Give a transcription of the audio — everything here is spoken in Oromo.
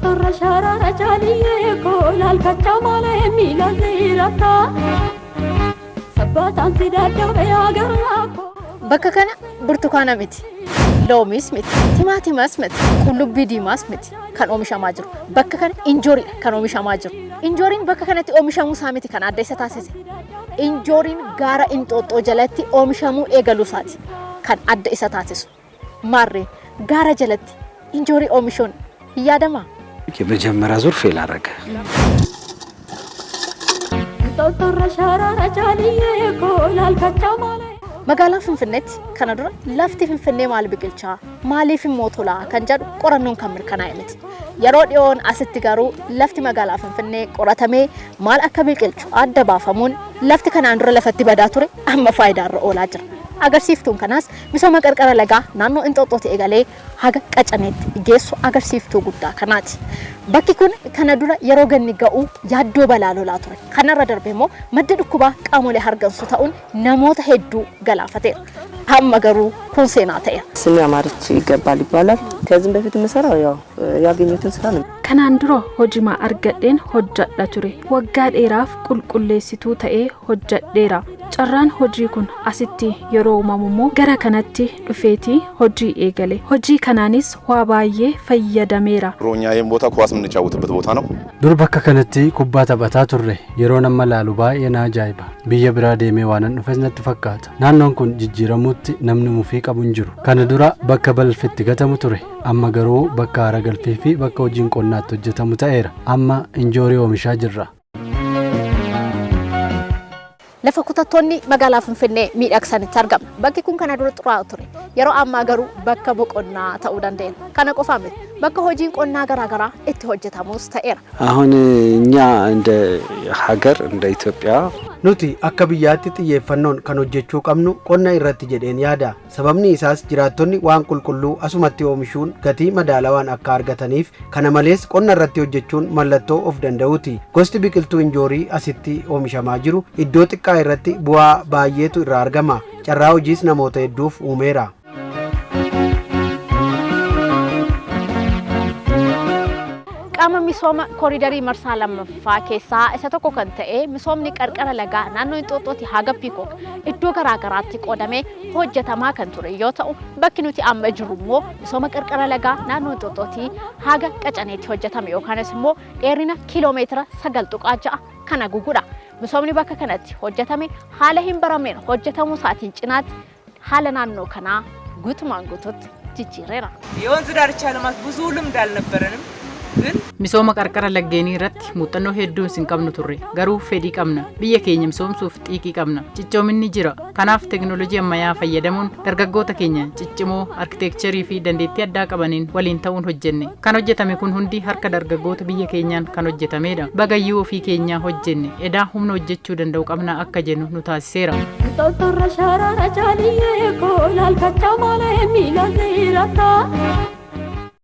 Torra sharara jaliye ko lal kacha male mila zirata Sabatan tidadda beyagarna ko Bakka kana burtukaana miti loomis miti timaatimas miti qullubbii diimaas miti kan oomishamaa jiru bakka kana injorii kan oomishamaa jiru injoriin bakka kanatti oomishamuu isaa miti kan adda isa taasise injoriin gaara Inxooxxoo jalatti oomishamuu eegaluusaati kan adda isa taasisu maarree gaara jalatti injorii oomishuun yaadama የመጀመሪያ ዙር ፌል አረገ Torra sharara jaliye ko lal kacha male magaalaa Finfinneetti kana dura lafti Finfinnee maal biqilchaa maaliif immoo tolaa kan jedhu qorannoon kan mirkanaa'e miti yeroo dhiyoon asitti garuu lafti magaalaa Finfinnee qoratamee maal akka biqilchu adda baafamuun lafti kanaan dura lafatti badaa ture amma faayidaa irra oolaa jira agarsiiftuun kanaas misooma qarqara lagaa naannoo Inxooxxootti eegalee haga Qacaneetti geessu agarsiiftuu guddaa kanaati bakki kun kana dura yeroo ganni ga'u yaaddoo balaa lolaa ture kanarra darbe immoo madda dhukkubaa qaamolee hargansu ta'uun namoota hedduu galaafateera amma garuu kun seenaa ta'e ስሜ አማርች ይገባል ይባላል ከዚህ በፊት የምሰራው ያው ያገኘሁትን ስራ ነው kanaan dura hojii argadheen hojjadha ture waggaa dheeraaf qulqulleessituu ta'ee hojjadheera carraan hojii kun asitti yeroo uumamu gara kanatti dhufeeti hojii eegale hojii kanaanis waa baay'ee fayyadameera ሮኛ ይሄን ቦታ ኳስ የምንጫወትበት ቦታ ነው ዱር bakka kanatti kubbaa taphataa turre yeroo nama laalu baay'ee na ajaa'iba biyya biraa deemee waan dhufes natti fakkaata naannoon kun jijjiiramuutti namni mufii qabu hin jiru kana dura bakka balfitti gatamu ture amma garuu bakka haara galfii fi bakka hojiin qonnaatti hojjetamu ta'eera amma injoorii oomishaa jirra lafa kutattoonni magaalaa Finfinnee miidhagsanitti argama bakki kun kana dura xuraa'aa ture yeroo ammaa garuu bakka boqonnaa ta'uu dandeenya kana qofa miti bakka hojiin qonnaa garaagaraa itti hojjetamus ta'eera አሁን እኛ እንደ ሀገር እንደ ኢትዮጵያ nuti akka biyyaatti xiyyeeffannoon kan hojjechuu qabnu qonna irratti jedheen yaada sababni isaas jiraattonni waan qulqulluu asumatti oomishuun gatii madaalawaan akka argataniif kana malees qonna irratti hojjechuun mallattoo of danda'uuti gosti biqiltuu injoorii asitti oomishamaa jiru iddoo xiqqaa irratti bu'aa baay'eetu irraa argama carraa hojiis namoota hedduuf uumeera qaama misooma kooriidarii marsaa lammaffaa keessaa isa tokko kan ta'e misoomni qarqara lagaa naannoo Inxooxxootti haga Piikook iddoo garaagaraatti qoodamee hojjetamaa kan ture yoo ta'u bakki nuti amma jirru immoo misooma qarqara lagaa naannoo Inxooxxootti haga Qacaneetti hojjetame yookaanis immoo dheerina kiiloomeetira 9.6 kan haguugudha misoomni bakka kanatti hojjetame haala hin baramneen hojjetamuu isaatiin cinaatti haala naannoo kanaa guutumaan guutuutti jijjiireera የወንዝ ዳርቻ ልማት ብዙ ልምድ አልነበረንም ግን misooma qarqara laggeenii irratti muuxannoo hedduun sin qabnu turre garuu fedhii qabna biyya keenya misoomsuuf xiiqii qabna cichoominni jira kanaaf teknoolojii ammayyaa fayyadamuun dargaggoota keenya ciccimoo arkitekcherii fi dandeettii addaa qabaniin waliin ta'uun hojjenne kan hojjetame kun hundi harka dargaggoota biyya keenyaan kan hojjetamedha bagayyuu ofii keenyaa hojjenne edaa humna hojjechuu danda'u qabna akka jennu nu taasiseera Torra sharara jaliye ko lal kacha male mila zirata